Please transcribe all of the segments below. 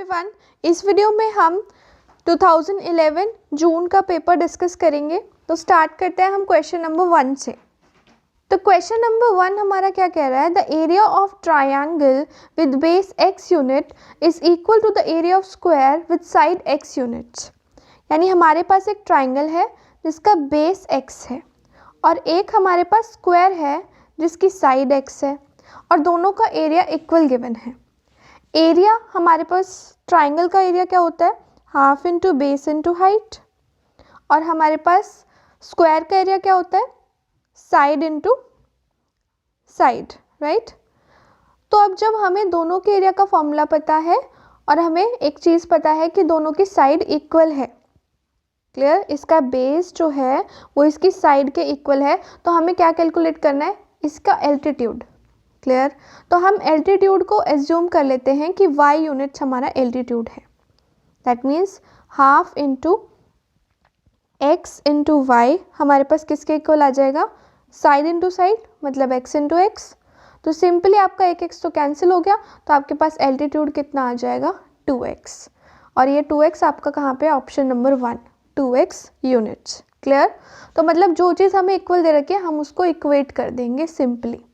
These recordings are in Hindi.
एवरीवन, इस वीडियो में हम 2011 जून का पेपर डिस्कस करेंगे। तो स्टार्ट करते हैं हम क्वेश्चन नंबर 1 से। तो क्वेश्चन नंबर 1 हमारा क्या कह रहा है, the area of triangle with base x unit is equal to the area of square with side x units. यानी हमारे पास एक ट्रायंगल है जिसका बेस x है और एक हमारे पास स्क्वायर है जिसकी साइड x है और दोनों का एरिया इक्वल गिवन है। एरिया हमारे पास ट्राइंगल का एरिया क्या होता है, half into base into height, और हमारे पास स्क्वायर का एरिया क्या होता है, साइड इंटू साइड, राइट। तो अब जब हमें दोनों के एरिया का फॉर्मूला पता है और हमें एक चीज़ पता है कि दोनों की साइड इक्वल है, क्लियर, इसका बेस जो है वो इसकी साइड के इक्वल है, तो हमें क्या कैलकुलेट करना है, इसका एल्टीट्यूड, क्लियर। तो हम एल्टीट्यूड को एज्यूम कर लेते हैं कि y यूनिट्स हमारा एल्टीट्यूड है। That means half into x into y हमारे पास किसके इक्वल आ जाएगा, साइड इंटू साइड, मतलब x इंटू एक्स। तो सिंपली आपका एक x तो कैंसिल हो गया, तो आपके पास एल्टीट्यूड कितना आ जाएगा, 2x, और ये 2x आपका कहाँ पे, option number 1, 2x units, clear. तो मतलब जो चीज़ हमें इक्वल दे रखी है हम उसको इक्वेट कर देंगे सिंपली।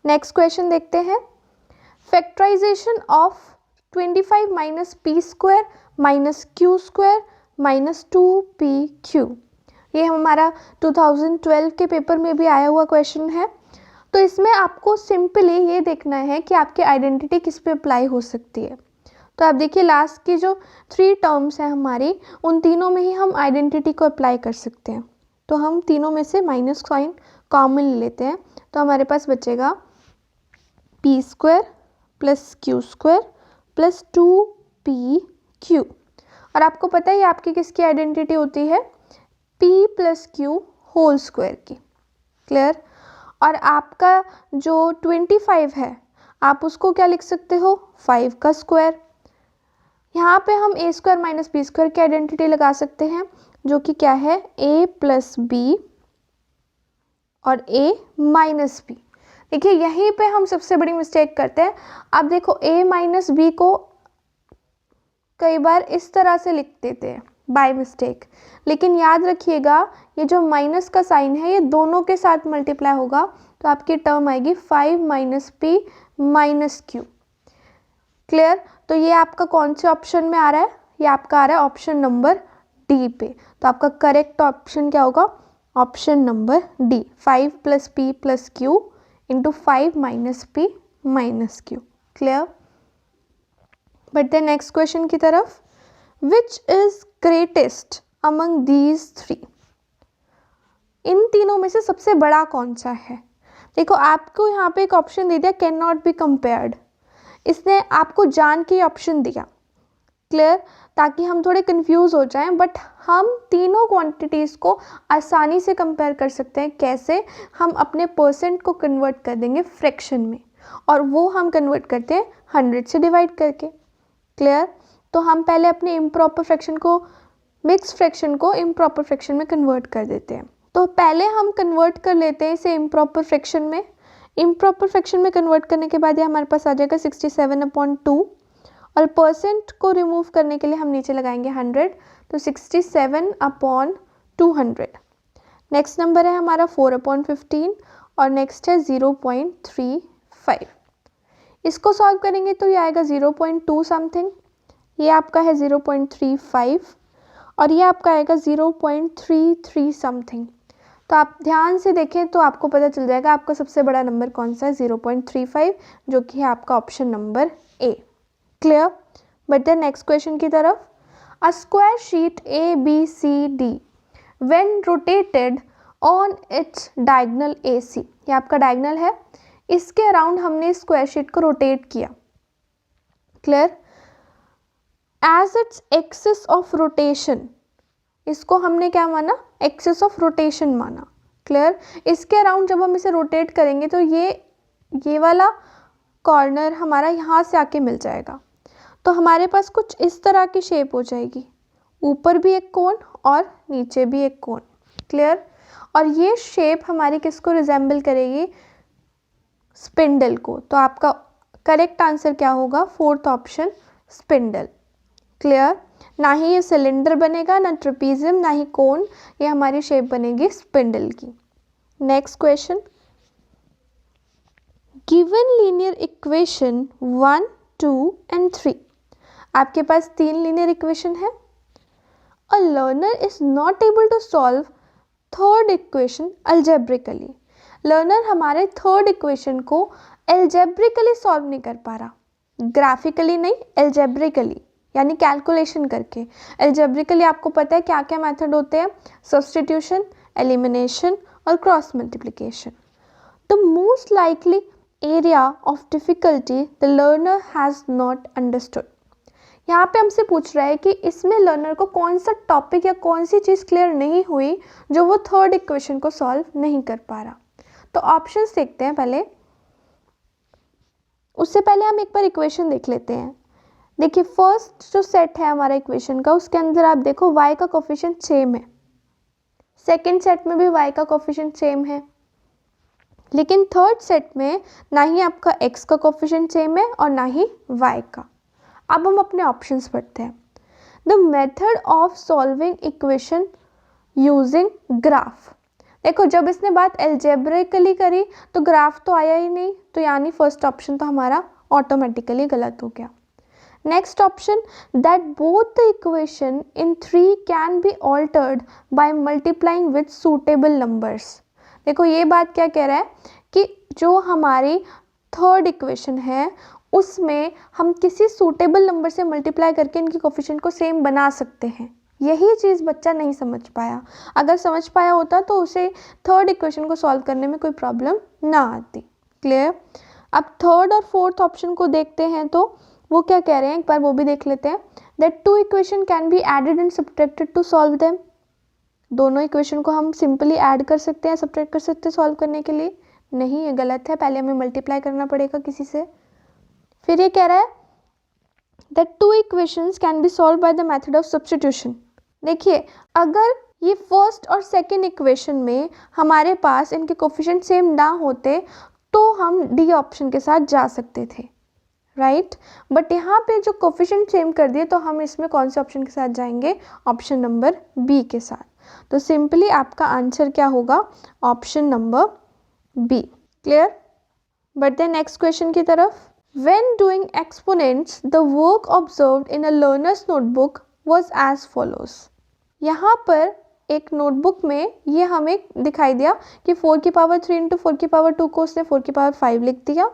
नेक्स्ट क्वेश्चन देखते हैं, factorization of 25 minus p square minus q square minus 2pq। ये हमारा 2012 के पेपर में भी आया हुआ क्वेश्चन है। तो इसमें आपको सिंपली ये देखना है कि आपकी आइडेंटिटी किस पे अप्लाई हो सकती है। तो आप देखिए लास्ट की जो 3 टर्म्स हैं हमारी, उन तीनों में ही हम आइडेंटिटी को अप्लाई कर सकते हैं। तो हम तीनों में से माइनस साइन कॉमन लेते हैं, तो हमारे पास बचेगा P square plus Q square plus 2pq। और आपको पता है आपकी किसकी आइडेंटिटी होती है, p plus q whole square की, क्लियर। और आपका जो 25 है आप उसको क्या लिख सकते हो, 5 का स्क्वायर। यहाँ पे हम a square minus b square की आइडेंटिटी लगा सकते हैं, जो कि क्या है, a प्लस बी और a माइनस बी। देखिए यहीं पे हम सबसे बड़ी मिस्टेक करते हैं। अब देखो a माइनस बी को कई बार इस तरह से लिख देते हैं बाय मिस्टेक, लेकिन याद रखिएगा ये जो माइनस का साइन है ये दोनों के साथ मल्टीप्लाई होगा, तो आपकी टर्म आएगी 5 minus P minus Q, clear. तो ये आपका कौन से ऑप्शन में आ रहा है, ये आपका आ रहा है ऑप्शन नंबर डी पे। तो आपका करेक्ट ऑप्शन क्या होगा, option number D, 5 plus P plus Q into 5 minus P minus Q, clear. बढ़ते हैं नेक्स्ट क्वेश्चन की तरफ, which is greatest among these 3। इन तीनों में से सबसे बड़ा कौन सा है। देखो आपको यहाँ पे एक ऑप्शन दे दिया, कैन नॉट बी कंपेयर्ड, इसने आपको जान के ऑप्शन दिया, क्लियर, ताकि हम थोड़े कंफ्यूज हो जाएं। बट हम तीनों क्वांटिटीज़ को आसानी से कंपेयर कर सकते हैं। कैसे, हम अपने परसेंट को कन्वर्ट कर देंगे फ्रैक्शन में, और वो हम कन्वर्ट करते हैं 100 से डिवाइड करके, क्लियर। तो हम पहले अपने इम्प्रॉपर फ्रैक्शन को, मिक्स फ्रैक्शन को इम्प्रॉपर फ्रैक्शन में कन्वर्ट कर देते हैं। तो पहले हम कन्वर्ट कर लेते हैं इसे इम्प्रॉपर फ्रैक्शन में। इम्प्रॉपर फ्रैक्शन में कन्वर्ट करने के बाद ये हमारे पास आ जाएगा 67/2, और परसेंट को रिमूव करने के लिए हम नीचे लगाएंगे 100, तो 67/200। नेक्स्ट नंबर है हमारा 4/15 और नेक्स्ट है 0.35। इसको सॉल्व करेंगे तो ये आएगा 0.2 समथिंग, ये आपका है 0.35 और ये आपका आएगा 0.33 समथिंग। तो आप ध्यान से देखें तो आपको पता चल जाएगा आपका सबसे बड़ा नंबर कौन सा है, 0.35, जो कि है आपका ऑप्शन नंबर ए, क्लियर। बढ़ते हैं नेक्स्ट क्वेश्चन की तरफ, a square sheet ABCD when rotated on its diagonal AC, ये आपका डायगोनल है, इसके अराउंड हमने स्क्वायर शीट को रोटेट किया, clear, as its axis of rotation, इसको हमने क्या माना, एक्सिस ऑफ रोटेशन माना, क्लियर। इसके अराउंड जब हम इसे रोटेट करेंगे तो ये वाला कॉर्नर हमारा यहाँ से आके मिल जाएगा, तो हमारे पास कुछ इस तरह की शेप हो जाएगी, ऊपर भी एक कोन और नीचे भी एक कोन, क्लियर। और ये शेप हमारी किसको रिजेंबल करेगी, स्पिंडल को। तो आपका करेक्ट आंसर क्या होगा, 4th ऑप्शन स्पिंडल। क्लियर? ना ही ये सिलेंडर बनेगा, ना ट्रेपीजियम, ना ही कोन, ये हमारी शेप बनेगी स्पिंडल की। Next question, given linear equation 1, 2 and 3, आपके पास 3 लीनियर इक्वेशन है। A learner is not able to solve third equation algebraically. Learner हमारे थर्ड इक्वेशन को एल्जेब्रिकली सॉल्व नहीं कर पा रहा, ग्राफिकली नहीं, एल्जेब्रिकली यानी कैलकुलेशन करके। एल्जेब्रिकली आपको पता है क्या क्या मेथड होते हैं, सब्स्टिट्यूशन, एलिमिनेशन और cross multiplication. The most likely area of difficulty the learner has not understood. यहाँ पे हमसे पूछ रहा है कि इसमें लर्नर को कौन सा टॉपिक या कौन सी चीज़ क्लियर नहीं हुई जो वो थर्ड इक्वेशन को सॉल्व नहीं कर पा रहा। तो ऑप्शंस देखते हैं पहले, उससे पहले हम एक बार इक्वेशन देख लेते हैं। देखिए फर्स्ट जो सेट है हमारा इक्वेशन का, उसके अंदर आप देखो y का कोफिशिएंट सेम है, सेकेंड सेट में भी y का कोफिशिएंट सेम है, लेकिन थर्ड सेट में ना ही आपका x का कोफिशिएंट सेम है और ना ही y का। अब हम अपने ऑप्शंस पढ़ते हैं। The method of solving equation using graph. देखो जब इसने बात एल्जेब्रिकली करी तो ग्राफ तो आया ही नहीं, तो यानी फर्स्ट ऑप्शन तो हमारा ऑटोमेटिकली गलत हो गया। Next option, that both the equation in 3 can be altered by multiplying with suitable numbers. देखो ये बात क्या कह रहा है कि जो हमारी थर्ड इक्वेशन है उसमें हम किसी सूटेबल नंबर से मल्टीप्लाई करके इनकी कोफिशिएंट को सेम बना सकते हैं। यही चीज़ बच्चा नहीं समझ पाया, अगर समझ पाया होता तो उसे थर्ड इक्वेशन को सॉल्व करने में कोई प्रॉब्लम ना आती। क्लियर? अब थर्ड और फोर्थ ऑप्शन को देखते हैं तो वो क्या कह रहे हैं, एक बार वो भी देख लेते हैं। That 2 equation can be added and subtracted to solve them. दोनों इक्वेशन को हम सिंपली ऐड कर सकते हैं, सब्ट्रैक्ट कर सकते हैं सॉल्व करने के लिए। नहीं, ये गलत है, पहले हमें मल्टीप्लाई करना पड़ेगा किसी से। फिर ये कह रहा है that 2 equations can be solve by the method of substitution. देखिए अगर ये फर्स्ट और सेकंड इक्वेशन में हमारे पास इनके कोफिशिएंट सेम ना होते तो हम डी ऑप्शन के साथ जा सकते थे, राइट? बट यहाँ पे जो कोफिशिएंट सेम कर दिए तो हम इसमें कौन से ऑप्शन के साथ जाएंगे, ऑप्शन नंबर बी के साथ। तो सिंपली आपका आंसर क्या होगा, ऑप्शन नंबर बी। क्लियर? बढ़ते हैं नेक्स्ट क्वेश्चन की तरफ। When doing exponents, the work observed in a learner's notebook was as follows. यहाँ पर एक नोटबुक में ये हमें दिखाई दिया कि 4 की पावर 3 इंटू 4 की पावर 2 को उसने 4 की पावर 5 लिख दिया,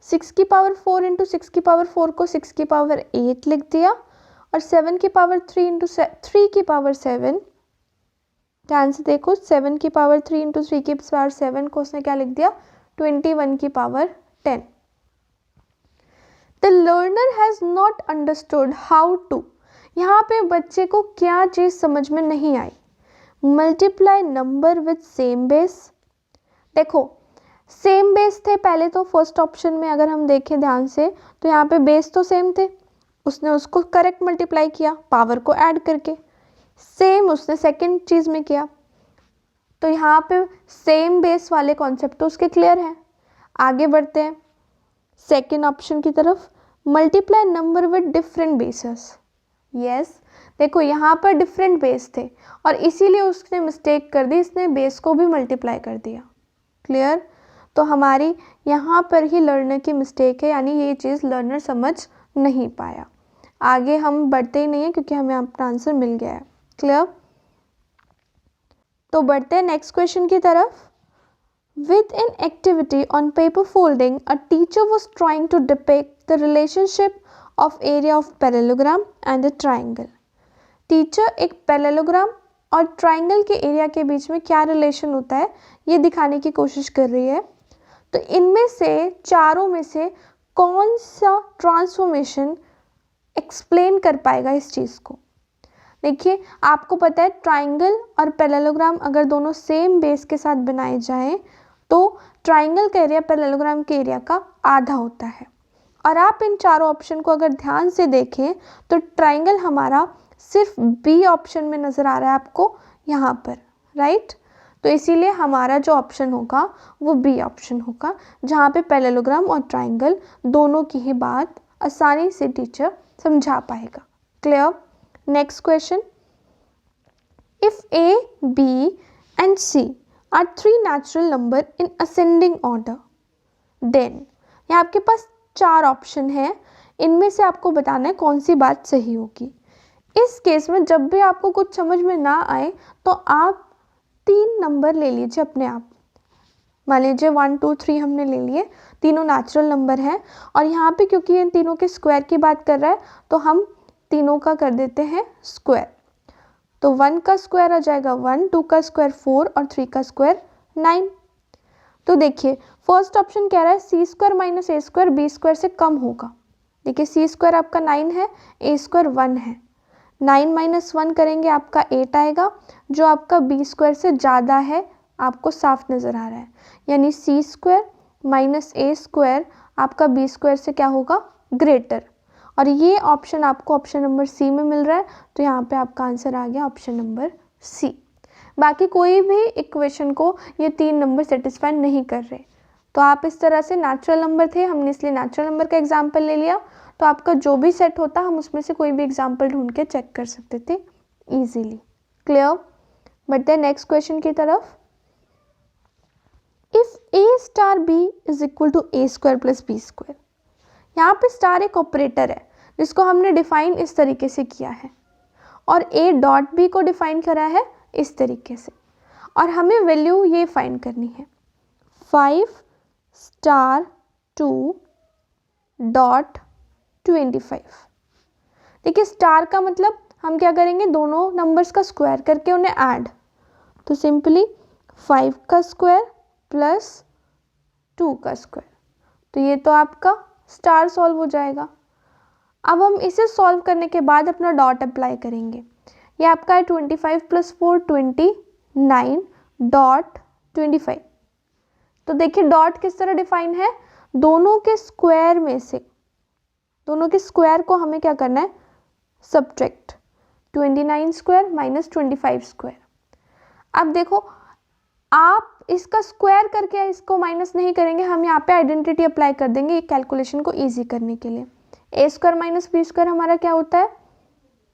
6 की पावर 4 इंटू 6 की पावर 4 को 6 की पावर 8 लिख दिया, और 7 की पावर 3 इंटू 3 की पावर 7, ध्यान से देखो 7 की पावर 3 इंटू 3 की पावर 7 को उसने क्या लिख दिया, 21 की power 10। The learner has not understood how to. यहाँ पे बच्चे को क्या चीज़ समझ में नहीं आई, multiply number with same base. देखो सेम बेस थे पहले तो फर्स्ट ऑप्शन में, अगर हम देखें ध्यान से तो यहाँ पे बेस तो सेम थे, उसने उसको करेक्ट मल्टीप्लाई किया पावर को ऐड करके। सेम उसने सेकंड चीज़ में किया, तो यहाँ पे सेम बेस वाले कॉन्सेप्ट तो उसके क्लियर हैं। आगे बढ़ते हैं सेकेंड ऑप्शन की तरफ, multiply number with different bases. Yes, देखो यहाँ पर डिफरेंट बेस थे और इसीलिए उसने मिस्टेक कर दी, इसने बेस को भी मल्टीप्लाई कर दिया। क्लियर? तो हमारी यहाँ पर ही लर्नर की मिस्टेक है, यानी ये चीज़ लर्नर समझ नहीं पाया। आगे हम बढ़ते ही नहीं है क्योंकि हमें अपना आंसर मिल गया है। क्लियर? तो बढ़ते हैं नेक्स्ट क्वेश्चन की तरफ। With an activity on paper folding, a teacher was trying to depict the relationship of area of parallelogram and a triangle. Teacher एक parallelogram और triangle के एरिया के बीच में क्या रिलेशन होता है ये दिखाने की कोशिश कर रही है। तो इनमें से चारों में से कौन सा ट्रांसफॉर्मेशन एक्सप्लेन कर पाएगा इस चीज़ को। देखिए आपको पता है ट्राइंगल और पैरेललोग्राम अगर दोनों सेम बेस के साथ बनाए जाएं तो ट्राइंगल का एरिया पैरेललोग्राम के एरिया का आधा होता है। और आप इन चारों ऑप्शन को अगर ध्यान से देखें तो ट्राइंगल हमारा सिर्फ बी ऑप्शन में नज़र आ रहा है आपको यहाँ पर, राइट? तो इसीलिए हमारा जो ऑप्शन होगा वो बी ऑप्शन होगा, जहाँ पे पैरेललोग्राम और ट्राइंगल दोनों की ही बात आसानी से टीचर समझा पाएगा। Clear? Next question, if A, B and C are 3 natural number in ascending order, then यहाँ आपके पास 4 ऑप्शन है, इनमें से आपको बताना है कौन सी बात सही होगी। इस केस में जब भी आपको कुछ समझ में ना आए तो आप 3 नंबर ले लीजिए अपने आप। मान लीजिए 1 2 3 हमने ले लिए, तीनों नेचुरल नंबर हैं और यहाँ पे क्योंकि इन तीनों के स्क्वायर की बात कर रहा है तो हम तीनों का कर देते हैं स्क्वायर। तो 1 का स्क्वायर आ जाएगा 1, 2 का स्क्वायर 4 और 3 का स्क्वायर 9। तो देखिए फर्स्ट ऑप्शन कह रहा है सी स्क्वायर माइनस ए स्क्वायर बी स्क्वायर से कम होगा। देखिए सी स्क्वायर आपका 9 है, ए स्क्वायर 1 है, 9 माइनस 1 करेंगे आपका 8 आएगा, जो आपका बी स्क्वायर से ज़्यादा है, आपको साफ नज़र आ रहा है। यानी सी स्क्वायर माइनस ए स्क्वायर आपका बी स्क्वायर से क्या होगा, ग्रेटर। और ये ऑप्शन आपको ऑप्शन नंबर सी में मिल रहा है, तो यहाँ पे आपका आंसर आ गया ऑप्शन नंबर सी। बाकी कोई भी इक्वेशन को ये 3 नंबर सेटिस्फाई नहीं कर रहे। तो आप इस तरह से नेचुरल नंबर थे, हमने इसलिए नेचुरल नंबर का एग्जाम्पल ले लिया, तो आपका जो भी सेट होता हम उसमें से कोई भी एग्जाम्पल ढूंढ के चेक कर सकते थे ईजिली। क्लियर? बढ़ते हैं नेक्स्ट क्वेश्चन की तरफ। If a star b is equal to a square plus b square, यहाँ पे स्टार एक ऑपरेटर है जिसको हमने डिफाइन इस तरीके से किया है और ए डॉट बी को डिफाइन करा है इस तरीके से, और हमें वैल्यू ये फाइंड करनी है 5 स्टार 2 डॉट 25। देखिए स्टार का मतलब हम क्या करेंगे, दोनों नंबर्स का स्क्वायर करके उन्हें ऐड, तो सिंपली 5 का स्क्वायर प्लस 2 का स्क्वायर, तो ये तो आपका स्टार सॉल्व हो जाएगा। अब हम इसे सॉल्व करने के बाद अपना डॉट अप्लाई करेंगे। ये आपका है 25 प्लस 4 29 डॉट 25। तो देखिए डॉट किस तरह डिफाइन है, दोनों के स्क्वायर में से, दोनों के स्क्वायर को हमें क्या करना है, सब्ट्रैक्ट 29 स्क्वायर माइनस 25 स्क्वायर। अब देखो आप इसका स्क्वायर करके इसको माइनस नहीं करेंगे, हम यहाँ पे आइडेंटिटी अप्लाई कर देंगे कैलकुलेशन को इजी करने के लिए। ए स्क्वायर माइनस बी स्क्वायर हमारा क्या होता है,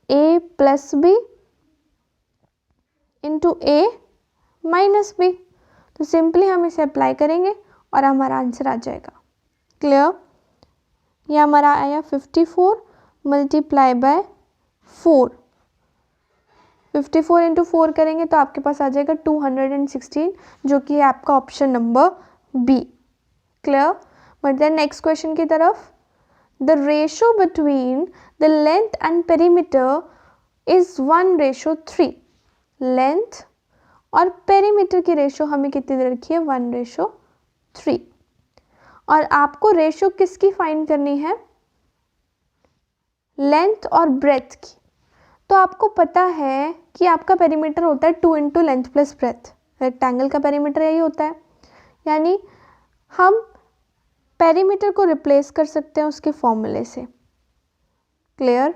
ए प्लस बी इंटू ए माइनस बी। तो सिंपली हम इसे अप्लाई करेंगे और हमारा आंसर आ जाएगा। क्लियर? ये हमारा आया 54 मल्टीप्लाई बाय 4, 54 इंटू 4 करेंगे तो आपके पास आ जाएगा 216, जो कि है आपका ऑप्शन नंबर बी। क्लियर? बढ़ते हैं नेक्स्ट क्वेश्चन की तरफ। The ratio between the length and perimeter is 1:3। Length और पेरीमीटर की रेशो हमें कितनी दे रखी है, 1:3। और आपको रेशो किसकी फाइंड करनी है, लेंथ और ब्रेथ की। तो आपको पता है कि आपका पेरीमीटर होता है 2 into length plus breadth, rectangle का पेरीमीटर यही होता है। यानी हम पेरीमीटर को रिप्लेस कर सकते हैं उसके फॉर्मूले से। क्लियर?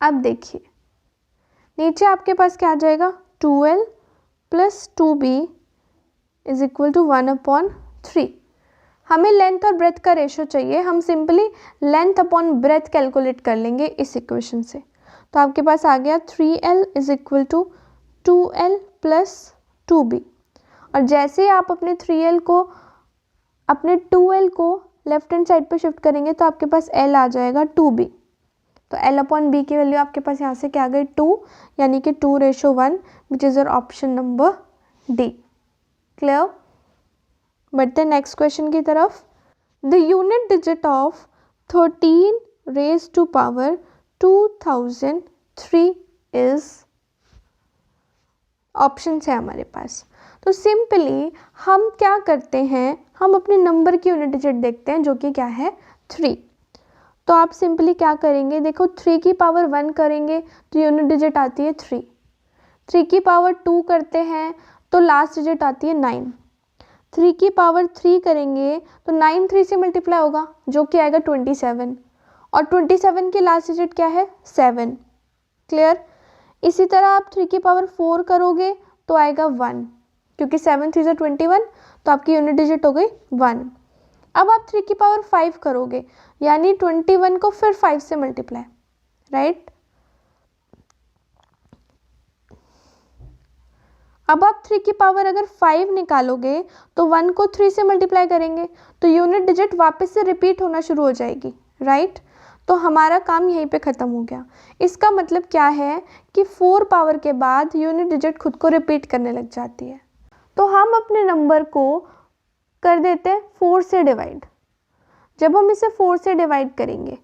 अब देखिए नीचे आपके पास क्या आ जाएगा, 2l plus 2b is equal to 1/3। हमें लेंथ और ब्रेथ का रेशो चाहिए, हम simply length upon breadth calculate कर लेंगे इस इक्वेशन से। तो आपके पास आ गया 3l is equal to 2l plus 2b। और जैसे ही आप अपने 3l को अपने 2l को लेफ्ट हैंड साइड पे शिफ्ट करेंगे तो आपके पास l आ जाएगा 2b। तो l अपॉन b की वैल्यू आपके पास यहाँ से क्या आ गई 2, यानी कि 2:1 which is your option number D. Clear? बढ़ते हैं नेक्स्ट क्वेश्चन की तरफ। The unit digit of 13 raise to power 2003 is, option है हमारे पास। तो सिंपली हम क्या करते हैं, हम अपने नंबर की यूनिट डिजिट देखते हैं जो कि क्या है 3। तो आप सिंपली क्या करेंगे, देखो 3 की पावर 1 करेंगे तो यूनिट डिजिट आती है 3, 3 की पावर 2 करते हैं तो लास्ट डिजिट आती है 9, 3 की पावर 3 करेंगे तो 9 3 से मल्टीप्लाई होगा जो कि आएगा 27, और 27 की लास्ट डिजिट क्या है 7। क्लियर? इसी तरह आप 3 की पावर 4 करोगे तो आएगा 1, क्योंकि 7 3 से 21, तो आपकी यूनिट डिजिट हो गई 1। अब आप 3 की पावर 5 करोगे, यानी 21 को फिर 5 से मल्टीप्लाई, राइट। अब आप 3 की पावर अगर 5 निकालोगे तो 1 को 3 से मल्टीप्लाई करेंगे तो यूनिट डिजिट वापस से रिपीट होना शुरू हो जाएगी, राइट। तो हमारा काम यहीं पे ख़त्म हो गया। इसका मतलब क्या है कि 4 पावर के बाद यूनिट डिजिट खुद को रिपीट करने लग जाती है। तो हम अपने नंबर को कर देते हैं 4 से डिवाइड। जब हम इसे 4 से डिवाइड करेंगे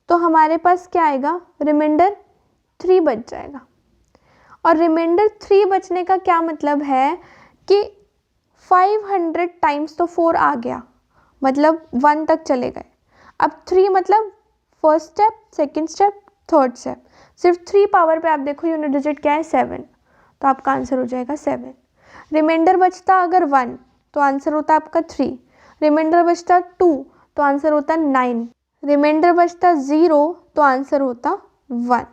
तो हमारे पास क्या आएगा, रिमाइंडर 3 बच जाएगा। और रिमाइंडर 3 बचने का क्या मतलब है कि 500 टाइम्स तो 4 आ गया, मतलब 1 तक चले गए। अब 3 मतलब first step, second step, third step. सिर्फ 3 पावर पे आप देखो यूनिट डिजिट क्या है, 7, तो आपका आंसर हो जाएगा 7। रिमाइंडर बचता अगर 1 तो आंसर होता आपका 3। रिमाइंडर बचता 2 तो आंसर होता 9। रिमाइंडर बचता 0 तो आंसर होता 1।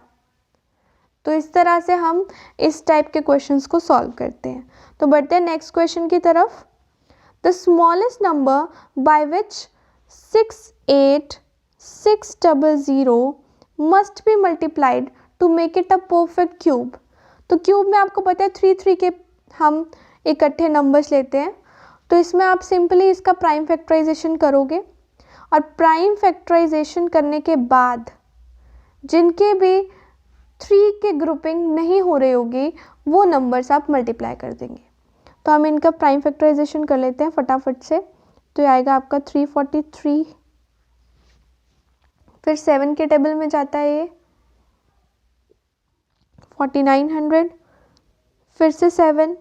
तो इस तरह से हम इस टाइप के क्वेश्चंस को सॉल्व करते हैं। तो बढ़ते हैं नेक्स्ट क्वेश्चन की तरफ। The smallest number by which 68600 must be multiplied to make it a perfect cube. तो क्यूब में आपको पता है 3 के हम इकट्ठे नंबर्स लेते हैं, तो इसमें आप सिंपली इसका प्राइम फैक्टराइजेशन करोगे और प्राइम फैक्टराइजेशन करने के बाद जिनके भी 3 के ग्रुपिंग नहीं हो रही होगी वो नंबर्स आप मल्टीप्लाई कर देंगे। तो हम इनका प्राइम फैक्टराइजेशन कर लेते हैं फटाफट से। तो ये आएगा आपका 343, फिर 7 के टेबल में जाता है ये 4900, फिर से 7।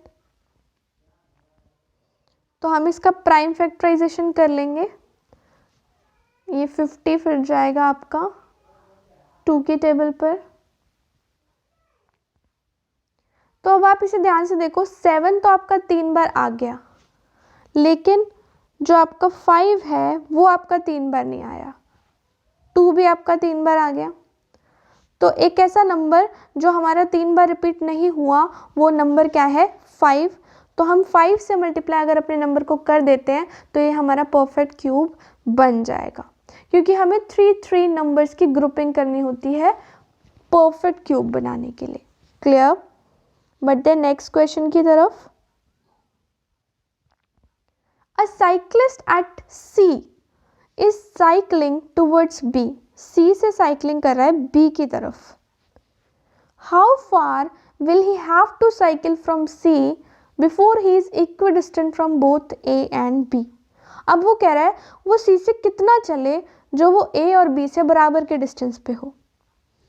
तो हम इसका प्राइम फैक्टराइजेशन कर लेंगे, ये 50 फिर जाएगा आपका 2 की टेबल पर। तो अब आप इसे ध्यान से देखो, 7 तो आपका 3 बार आ गया, लेकिन जो आपका 5 है वो आपका 3 बार नहीं आया, 2 भी आपका 3 बार आ गया। तो एक ऐसा नंबर जो हमारा 3 बार रिपीट नहीं हुआ वो नंबर क्या है, 5। तो हम 5 से मल्टीप्लाई अगर अपने नंबर को कर देते हैं तो ये हमारा परफेक्ट क्यूब बन जाएगा, क्योंकि हमें 3 नंबर्स की ग्रुपिंग करनी होती है परफेक्ट क्यूब बनाने के लिए। क्लियर। बढ़ते हैं नेक्स्ट क्वेश्चन की तरफ। A cyclist at C is cycling towards B। C से साइक्लिंग कर रहा है B की तरफ। How far will he have to cycle from C before he is equidistant from both A and B। अब वो कह रहा है वो C से कितना चले जो वो A और B से बराबर के डिस्टेंस पे हो।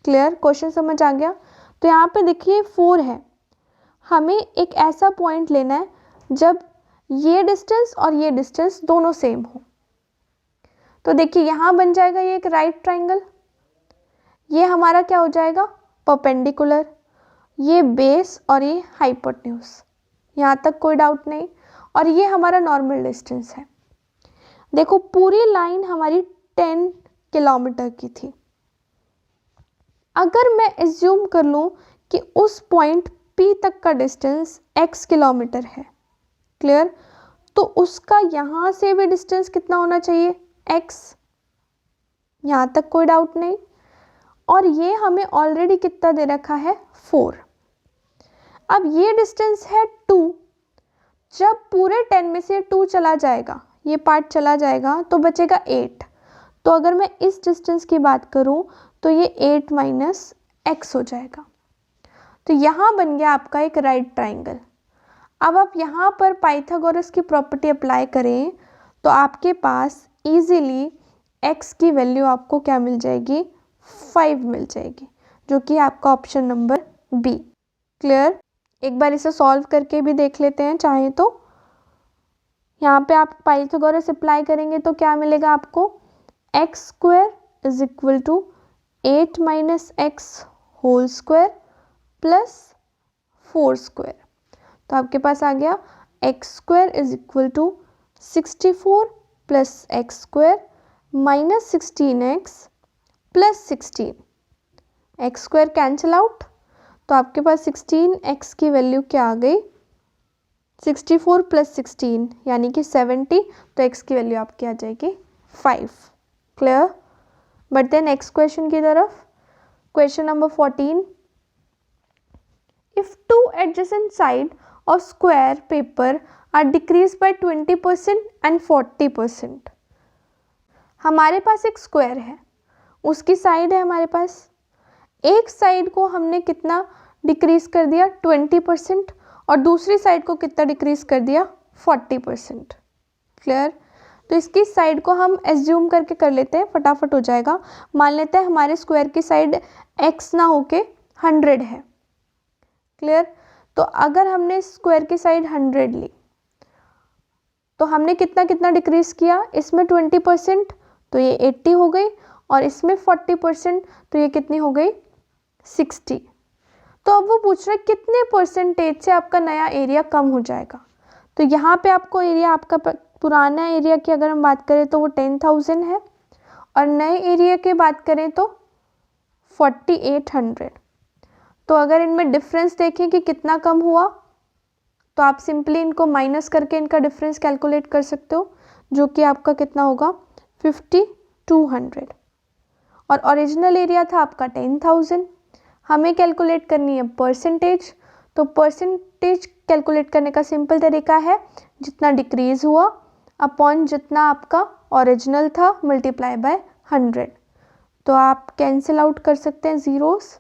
क्लियर, क्वेश्चन समझ आ गया। तो यहाँ पे देखिए 4 है, हमें एक ऐसा पॉइंट लेना है जब ये डिस्टेंस और ये डिस्टेंस दोनों सेम हो। तो देखिए यहाँ बन जाएगा ये एक राइट ट्राइंगल, ये हमारा क्या हो जाएगा, परपेंडिकुलर, ये बेस और ये हाइपोटेन्यूज, यहाँ तक कोई डाउट नहीं। और ये हमारा नॉर्मल डिस्टेंस है। देखो पूरी लाइन हमारी 10 किलोमीटर की थी। अगर मैं एज्यूम कर लूँ कि उस पॉइंट P तक का डिस्टेंस x किलोमीटर है, क्लियर, तो उसका यहाँ से भी डिस्टेंस कितना होना चाहिए, x, यहाँ तक कोई डाउट नहीं। और ये हमें ऑलरेडी कितना दे रखा है, 4। अब ये डिस्टेंस है 2, जब पूरे 10 में से 2 चला जाएगा, ये पार्ट चला जाएगा तो बचेगा 8। तो अगर मैं इस डिस्टेंस की बात करूँ तो ये 8 माइनस x हो जाएगा। तो यहाँ बन गया आपका एक राइट ट्राइंगल। अब आप यहाँ पर पाइथागोरस की प्रॉपर्टी अप्लाई करें तो आपके पास इजीली x की वैल्यू आपको क्या मिल जाएगी, 5 मिल जाएगी, जो कि आपका ऑप्शन नंबर B। क्लियर। एक बार इसे सॉल्व करके भी देख लेते हैं चाहे तो। यहाँ पे आप पाइथागोरस अप्लाई करेंगे तो क्या मिलेगा आपको, x² is equal to 8 minus x whole square plus 4²। तो आपके पास आ गया x² is equal to 64 plus x² minus 16x plus 16। x² cancel out, तो आपके पास 16x की वैल्यू क्या आ गई, 64 + 16 यानी कि 70, तो x की वैल्यू आपकी आ जाएगी 5। क्लियर। बढ़ते हैं नेक्स्ट क्वेश्चन की तरफ। Question number 14, if 2 adjacent side of square paper are decreased by 20% and 40%। हमारे पास एक स्क्वायर है, उसकी साइड है हमारे पास, एक साइड को हमने कितना डिक्रीज कर दिया 20% और दूसरी साइड को कितना डिक्रीज कर दिया 40%। क्लियर। तो इसकी साइड को हम एज्यूम करके कर लेते हैं, फटाफट हो जाएगा। मान लेते हैं हमारे स्क्वायर की साइड x ना होके 100 है। क्लियर। तो अगर हमने स्क्वायर की साइड 100 ली तो हमने कितना कितना डिक्रीज किया, इसमें 20% तो ये 80 हो गई और इसमें 40% तो ये कितनी हो गई 60। तो अब वो पूछ रहा है कितने परसेंटेज से आपका नया एरिया कम हो जाएगा। तो यहाँ पे आपको एरिया, आपका पुराना एरिया की अगर हम बात करें तो वो 10,000 है और नए एरिया की बात करें तो 4800। तो अगर इनमें डिफरेंस देखें कि कितना कम हुआ तो आप सिंपली इनको माइनस करके इनका डिफरेंस कैलकुलेट कर सकते हो, जो कि आपका कितना होगा 5200। और ओरिजिनल एरिया था आपका 10,000। हमें कैलकुलेट करनी है परसेंटेज, तो परसेंटेज कैलकुलेट करने का सिंपल तरीका है जितना डिक्रीज हुआ अपॉन जितना आपका ओरिजिनल था मल्टीप्लाई बाय 100। तो आप कैंसिल आउट कर सकते हैं ज़ीरोस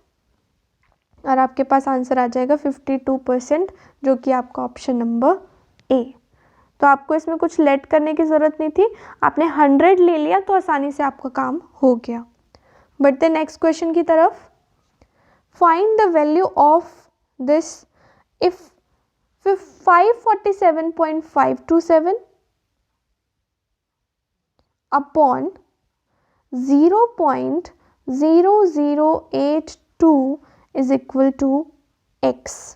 और आपके पास आंसर आ जाएगा 52%, जो कि आपका ऑप्शन नंबर ए। तो आपको इसमें कुछ लेट करने की ज़रूरत नहीं थी, आपने 100 ले लिया तो आसानी से आपका काम हो गया। बढ़ते नेक्स्ट क्वेश्चन की तरफ। Find the value of this if 547.527 upon 0.0082 is equal to x।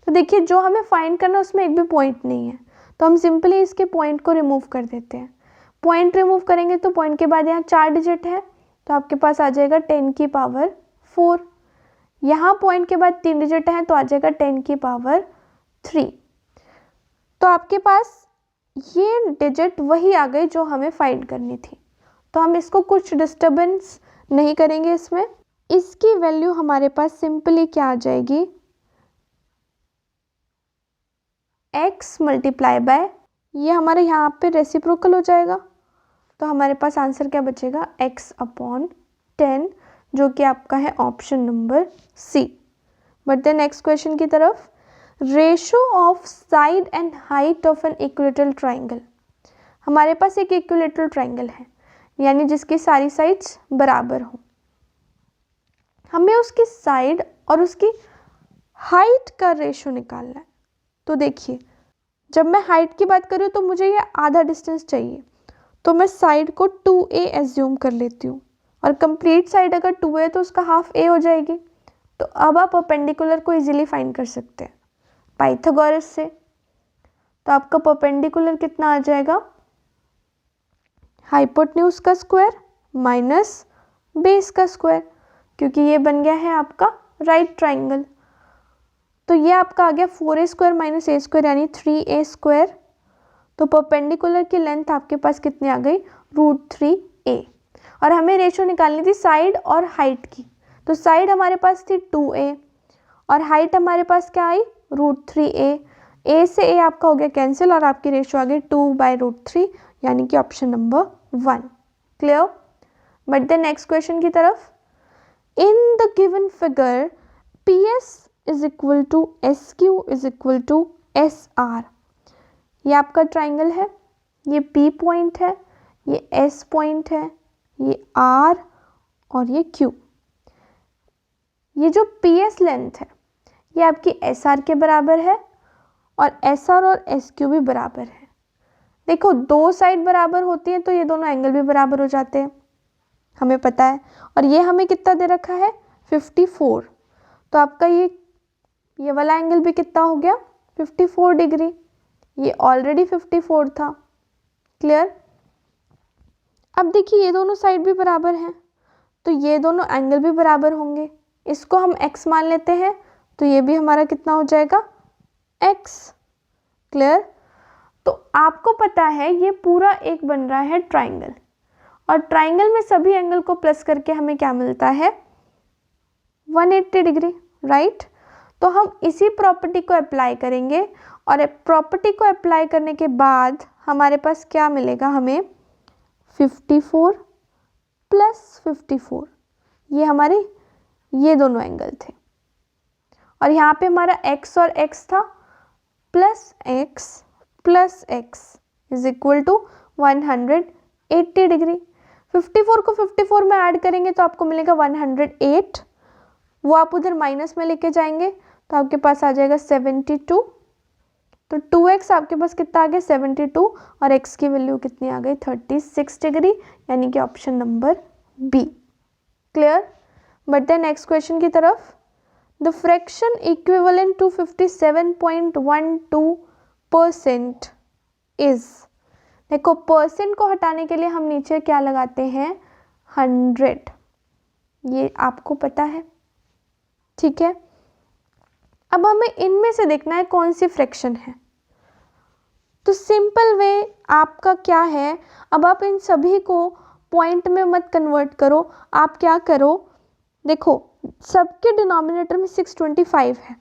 तो देखिए जो हमें फाइंड करना है उसमें एक भी पॉइंट नहीं है, तो हम सिंपली इसके पॉइंट को रिमूव कर देते हैं। पॉइंट रिमूव करेंगे तो पॉइंट के बाद यहाँ 4 डिजिट है तो आपके पास आ जाएगा 10 की पावर 4। यहाँ पॉइंट के बाद 3 डिजिट है तो आ जाएगा 10 की पावर 3। तो आपके पास ये डिजिट वही आ गई जो हमें फाइंड करनी थी, तो हम इसको कुछ डिस्टर्बेंस नहीं करेंगे इसमें। इसकी वैल्यू हमारे पास सिंपली क्या आ जाएगी x मल्टीप्लाई बाय, ये हमारे यहाँ पे रेसिप्रोकल हो जाएगा, तो हमारे पास आंसर क्या बचेगा x अपॉन 10, जो कि आपका है ऑप्शन नंबर सी। बढ़ते हैं नेक्स्ट क्वेश्चन की तरफ। Ratio of side and height of an equilateral triangle. हमारे पास एक इक्विलेटरल ट्राइंगल है यानी जिसकी सारी साइड्स बराबर हो, हमें उसकी साइड और उसकी हाइट का रेशो निकालना है। तो देखिए जब मैं हाइट की बात कर रही हूँ तो मुझे ये आधा डिस्टेंस चाहिए, तो मैं साइड को 2a एज्यूम कर लेती हूँ और कंप्लीट साइड अगर 2 है तो उसका हाफ a हो जाएगी। तो अब आप परपेंडिकुलर को इजीली फाइंड कर सकते हैं पाइथागोरस से। तो आपका परपेंडिकुलर कितना आ जाएगा, हाइपोटेन्यूज का स्क्वायर माइनस बेस का स्क्वायर, क्योंकि ये बन गया है आपका राइट ट्राइंगल। तो ये आपका आ गया 4a square minus a square यानी 3a स्क्वायर। तो परपेंडिकुलर की लेंथ आपके पास कितनी आ गई √3a। और हमें रेशो निकालनी थी साइड और हाइट की, तो साइड हमारे पास थी 2a और हाइट हमारे पास क्या आई √3a। a से a आपका हो गया कैंसिल और आपकी रेशो आ गई 2/√3 यानी कि ऑप्शन नंबर 1। क्लियर। बढ़ते नेक्स्ट क्वेश्चन की तरफ। In the given figure PS is equal to SQ is equal to SR। ये आपका ट्राइंगल है, ये P पॉइंट है, ये S पॉइंट है, ये R और ये Q। ये जो PS लेंथ है ये आपकी SR के बराबर है और SR और SQ भी बराबर है। देखो दो साइड बराबर होती है तो ये दोनों एंगल भी बराबर हो जाते हैं, हमें पता है। और ये हमें कितना दे रखा है 54, तो आपका ये वाला एंगल भी कितना हो गया 54 डिग्री, ये ऑलरेडी 54 था। क्लियर। अब देखिए ये दोनों साइड भी बराबर हैं तो ये दोनों एंगल भी बराबर होंगे, इसको हम x मान लेते हैं तो ये भी हमारा कितना हो जाएगा x। क्लियर? तो आपको पता है ये पूरा एक बन रहा है ट्राइंगल, और ट्राइंगल में सभी एंगल को प्लस करके हमें क्या मिलता है? 180 डिग्री, राइट? तो हम इसी प्रॉपर्टी को अप्लाई करेंगे, और प्रॉपर्टी को अप्लाई करने के बाद हमारे पास क्या मिलेगा? हमें 54 प्लस 54, ये हमारे ये दोनों एंगल थे, और यहाँ पे हमारा x और x था, plus x is equal to 180 degree. 54 को 54 में ऐड करेंगे तो आपको मिलेगा 108, वो आप उधर माइनस में लेके जाएंगे तो आपके पास आ जाएगा 72, तो 2x आपके पास कितना आ गया? 72, और x की वैल्यू कितनी आ गई? 36 डिग्री, यानी कि ऑप्शन नंबर बी। क्लियर? बढ़ते हैं नेक्स्ट क्वेश्चन की तरफ। The fraction equivalent to 57.12% is, देखो परसेंट को हटाने के लिए हम नीचे क्या लगाते हैं? 100, ये आपको पता है, ठीक है? अब हमें इनमें से देखना है कौन सी फ्रैक्शन है। तो सिंपल वे आपका क्या है, अब आप इन सभी को पॉइंट में मत कन्वर्ट करो, आप क्या करो, देखो सबके डिनोमिनेटर में 625 है,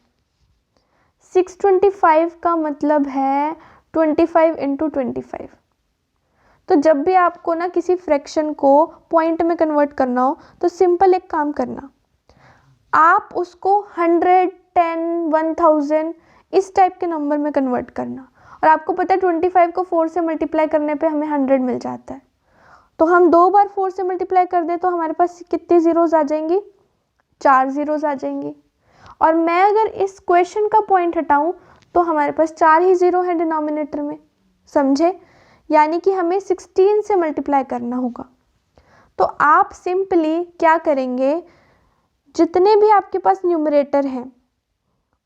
625 का मतलब है 25 इंटू 25। तो जब भी आपको ना किसी फ्रैक्शन को पॉइंट में कन्वर्ट करना हो तो सिंपल एक काम करना, आप उसको 100, 10, 1000 इस टाइप के नंबर में कन्वर्ट करना, और आपको पता है 25 को 4 से मल्टीप्लाई करने पे हमें 100 मिल जाता है, तो हम 2 बार 4 से मल्टीप्लाई कर दें तो हमारे पास कितनी ज़ीरोज़ आ जाएंगी? 4 ज़ीरोज़ आ जाएंगी। और मैं अगर इस क्वेश्चन का पॉइंट हटाऊं तो हमारे पास 4 ही ज़ीरो है डिनोमिनेटर में, समझे? यानी कि हमें 16 से मल्टीप्लाई करना होगा। तो आप सिंपली क्या करेंगे, जितने भी आपके पास न्यूमरेटर हैं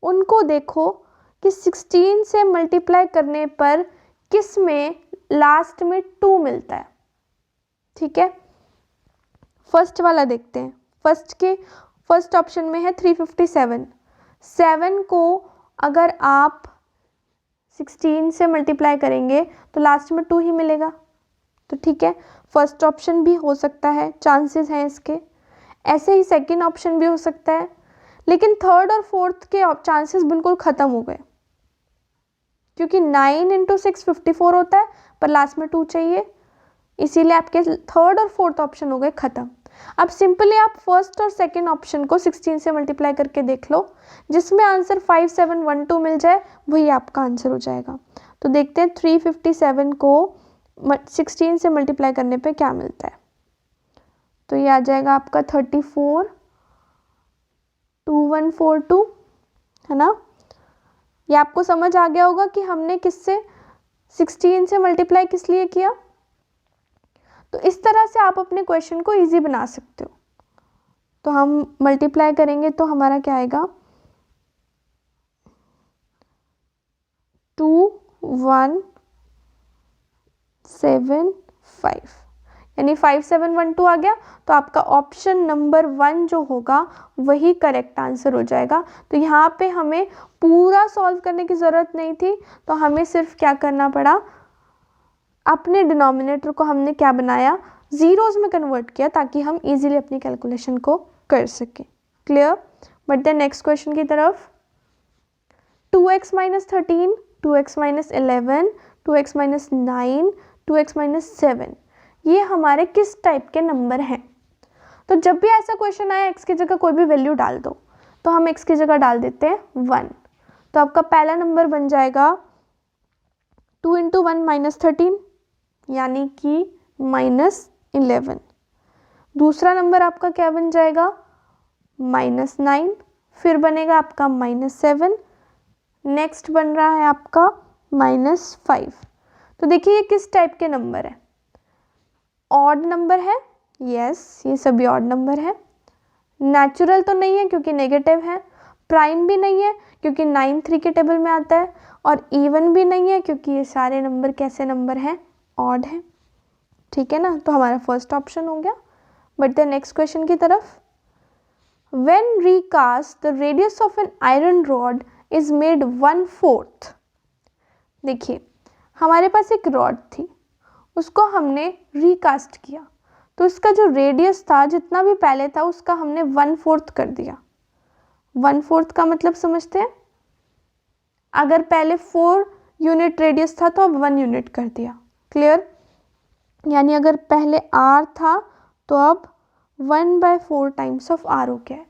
उनको देखो कि 16 से मल्टीप्लाई करने पर किस में लास्ट में 2 मिलता है, ठीक है? फर्स्ट वाला देखते हैं। फर्स्ट ऑप्शन में है 357, 7 को अगर आप 16 से मल्टीप्लाई करेंगे तो लास्ट में 2 ही मिलेगा, तो ठीक है, फर्स्ट ऑप्शन भी हो सकता है, चांसेस हैं इसके। ऐसे ही सेकंड ऑप्शन भी हो सकता है, लेकिन थर्ड और फोर्थ के चांसेस बिल्कुल ख़त्म हो गए, क्योंकि 9 इंटू 6 54 होता है, पर लास्ट में 2 चाहिए, इसीलिए आपके थर्ड और फोर्थ ऑप्शन हो गए ख़त्म। अब सिंपली आप फर्स्ट और सेकंड ऑप्शन को 16 से मल्टीप्लाई करके देख लो, जिसमें आंसर 5712 मिल जाए वही आपका आंसर हो जाएगा। तो देखते हैं 357 को 16 से मल्टीप्लाई करने पे क्या मिलता है। तो ये आ जाएगा आपका 342142, है ना? ये आपको समझ आ गया होगा कि हमने किससे 16 से मल्टीप्लाई किस लिए किया। तो इस तरह से आप अपने क्वेश्चन को इजी बना सकते हो। तो हम मल्टीप्लाई करेंगे तो हमारा क्या आएगा, 2175, यानी 5712 आ गया। तो आपका ऑप्शन नंबर 1 जो होगा वही करेक्ट आंसर हो जाएगा। तो यहाँ पे हमें पूरा सॉल्व करने की ज़रूरत नहीं थी, तो हमें सिर्फ क्या करना पड़ा, अपने डिनोमिनेटर को हमने क्या बनाया, ज़ीरोज़ में कन्वर्ट किया, ताकि हम इजीली अपनी कैलकुलेशन को कर सकें। क्लियर? बढ़ते हैं नेक्स्ट क्वेश्चन की तरफ। 2x minus 13, 2x minus 11, 2x minus 9, 2x minus 7, ये हमारे किस टाइप के नंबर हैं? तो जब भी ऐसा क्वेश्चन आया x की जगह कोई भी वैल्यू डाल दो, तो हम x की जगह डाल देते हैं 1। तो आपका पहला नंबर बन जाएगा 2 इंटू 1 माइनस 13, यानी कि -11। दूसरा नंबर आपका क्या बन जाएगा, -9, फिर बनेगा आपका -7, नेक्स्ट बन रहा है आपका -5। तो देखिए ये किस टाइप के नंबर है, ऑड नंबर है, यस ये सभी ऑड नंबर है। नेचुरल तो नहीं है क्योंकि नेगेटिव है, प्राइम भी नहीं है क्योंकि 9 3 के टेबल में आता है, और इवन भी नहीं है क्योंकि ये सारे नंबर कैसे नंबर हैं, ऑड है। ठीक है ना? तो हमारा फर्स्ट ऑप्शन हो गया। बढ़ते हैं नेक्स्ट क्वेश्चन की तरफ। When recast the radius of an iron rod is made 1/4, देखिए हमारे पास एक रॉड थी, उसको हमने रिकास्ट किया, तो इसका जो रेडियस था जितना भी पहले था उसका हमने 1/4 कर दिया। 1/4 का मतलब समझते हैं, अगर पहले 4 यूनिट रेडियस था तो अब 1 यूनिट कर दिया। क्लियर? यानी अगर पहले r था तो अब 1/4 टाइम्स ऑफ r हो गया है।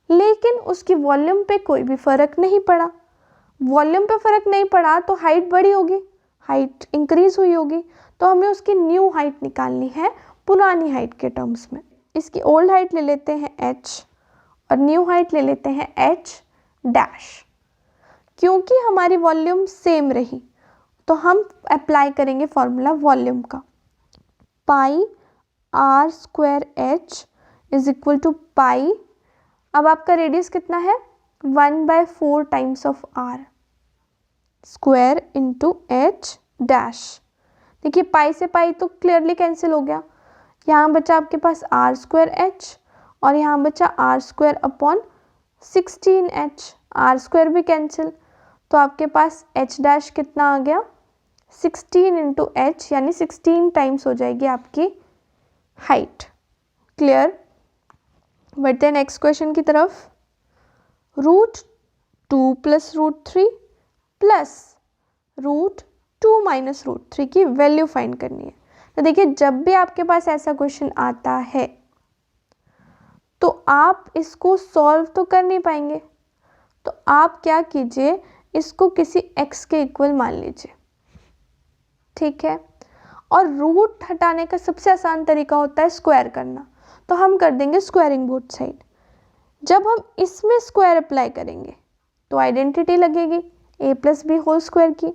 लेकिन उसकी वॉल्यूम पे कोई भी फर्क नहीं पड़ा। वॉल्यूम पे फर्क नहीं पड़ा तो हाइट बड़ी होगी, हाइट इंक्रीज हुई होगी, तो हमें उसकी न्यू हाइट निकालनी है पुरानी हाइट के टर्म्स में। इसकी ओल्ड हाइट ले लेते हैं h और न्यू हाइट ले लेते हैं h डैश। क्योंकि हमारी वॉल्यूम सेम रही तो हम अप्लाई करेंगे फॉर्मूला वॉल्यूम का, pi r square h is equal to pi, अब आपका रेडियस कितना है 1/4 times of r square into h dash. देखिए पाई से पाई तो क्लियरली कैंसिल हो गया, यहाँ बचा आपके पास r स्क्वायर h और यहाँ बचा r square upon 16h, r square भी कैंसिल, तो आपके पास h डैश कितना आ गया 16 इंटू h, यानी 16 टाइम्स हो जाएगी आपकी हाइट। क्लियर? बढ़ते हैं नेक्स्ट क्वेश्चन की तरफ। √2 प्लस √3 प्लस √2 माइनस √3 की वैल्यू फाइंड करनी है। तो देखिए जब भी आपके पास ऐसा क्वेश्चन आता है तो आप इसको सॉल्व तो कर नहीं पाएंगे, तो आप क्या कीजिए, इसको किसी x के इक्वल मान लीजिए, ठीक है। और रूट हटाने का सबसे आसान तरीका होता है स्क्वायर करना, तो हम कर देंगे स्क्वायरिंग बोथ साइड। जब हम इसमें स्क्वायर अप्लाई करेंगे तो आइडेंटिटी लगेगी a plus b whole square की,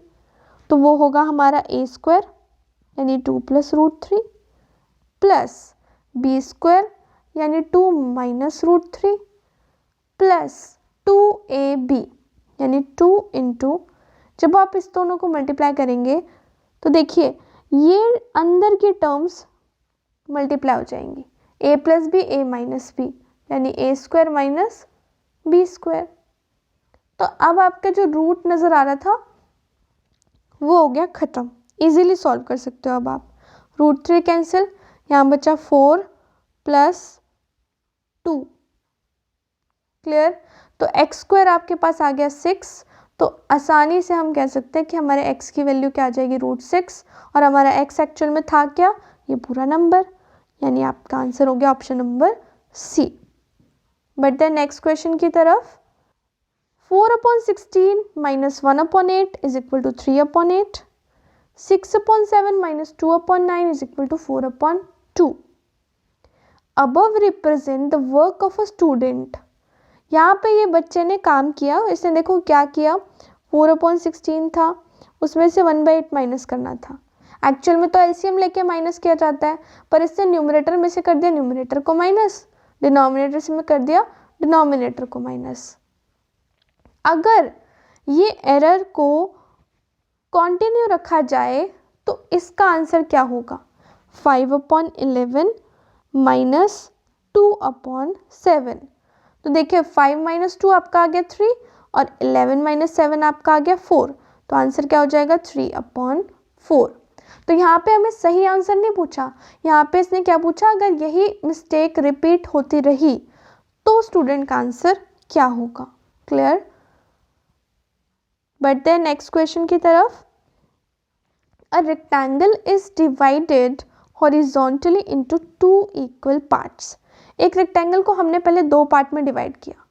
तो वो होगा हमारा a स्क्वायर यानी 2 प्लस √3 प्लस बी स्क्वायर यानी 2 माइनस √3 प्लस 2ab यानी 2 इंटू, जब आप इस दोनों को मल्टीप्लाई करेंगे तो देखिए ये अंदर की टर्म्स मल्टीप्लाई हो जाएंगी, a plus b a minus b यानी a square minus b square. तो अब आपका जो रूट नज़र आ रहा था वो हो गया ख़त्म, इजीली सॉल्व कर सकते हो अब आप। √3 कैंसिल, यहाँ बचा 4 प्लस 2। क्लियर? तो x स्क्वायर आपके पास आ गया 6, तो आसानी से हम कह सकते हैं कि हमारे x की वैल्यू क्या आ जाएगी √6, और हमारा x एक्चुअल में था क्या, ये पूरा नंबर, यानी आपका आंसर हो गया ऑप्शन नंबर सी। बढ़ते हैं नेक्स्ट क्वेश्चन की तरफ। 4/16 minus 1/8 is equal to 3/8, 6/7 minus 2/9 is equal to 4/2। Above represent the work of a student. यहाँ पे ये बच्चे ने काम किया, इसने देखो क्या किया, 4/16 था, उसमें से 1/8 माइनस करना था। एक्चुअल में तो एलसीएम लेके माइनस किया जाता है, पर इससे न्यूमरेटर में से कर दिया न्यूमरेटर को माइनस, डिनोमिनेटर से में कर दिया डिनोमिनेटर को माइनस। अगर ये एरर को कंटिन्यू रखा जाए तो इसका आंसर क्या होगा, 5/11 माइनस 2/7। तो देखिए 5 माइनस 2 आपका आ गया 3 और 11 माइनस 7 आपका आ गया 4, तो आंसर क्या हो जाएगा 3/4। तो यहाँ पे हमें सही आंसर नहीं पूछा, यहाँ पे इसने क्या पूछा, अगर यही मिस्टेक रिपीट होती रही तो स्टूडेंट का आंसर क्या होगा। क्लियर? बढ़ते हैं नेक्स्ट क्वेश्चन की तरफ। A rectangle is divided horizontally into 2 equal parts. एक रेक्टेंगल को हमने पहले 2 पार्ट में डिवाइड किया।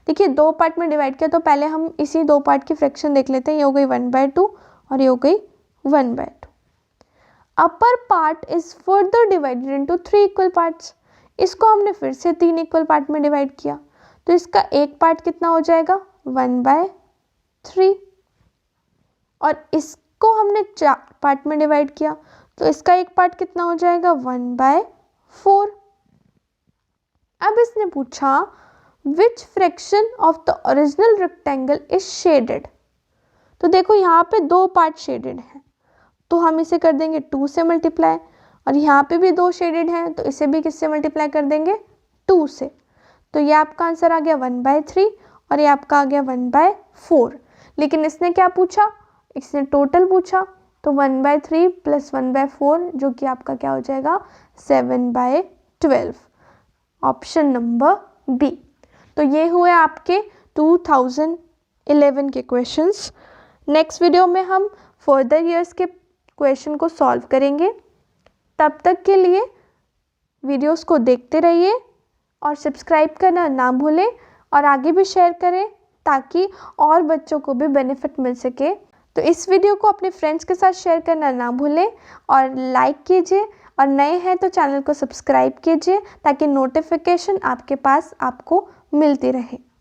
देखिए 2 पार्ट में डिवाइड किया तो पहले हम इसी 2 पार्ट की फ्रैक्शन देख लेते हैं, ये हो गई 1/2 और ये हो गई 1/2। Upper part is further divided into 3 equal parts. इसको हमने फिर से 3 इक्वल पार्ट में डिवाइड किया, तो इसका एक पार्ट कितना हो जाएगा 1/3, और इसको हमने 4 पार्ट में डिवाइड किया तो इसका एक पार्ट कितना हो जाएगा 1/4। अब इसने पूछा विच fraction of the original rectangle is shaded. तो देखो यहाँ पे 2 पार्ट शेडेड हैं, तो हम इसे कर देंगे 2 से मल्टीप्लाई, और यहाँ पे भी 2 शेडेड हैं तो इसे भी किससे मल्टीप्लाई कर देंगे 2 से। तो ये आपका आंसर आ गया 1/3 और ये आपका आ गया 1/4। लेकिन इसने क्या पूछा, इसने टोटल पूछा तो 1/3 + 1/4 जो कि आपका क्या हो जाएगा 7/12, ऑप्शन नंबर बी। तो ये हुए आपके 2011 के क्वेश्चंस। नेक्स्ट वीडियो में हम फर्दर ईयर्स के क्वेश्चन को सॉल्व करेंगे। तब तक के लिए वीडियोस को देखते रहिए और सब्सक्राइब करना ना भूलें और आगे भी शेयर करें ताकि और बच्चों को भी बेनिफिट मिल सके। तो इस वीडियो को अपने फ्रेंड्स के साथ शेयर करना ना भूलें और लाइक कीजिए और नए हैं तो चैनल को सब्सक्राइब कीजिए ताकि नोटिफिकेशन आपके पास आपको मिलती रहे।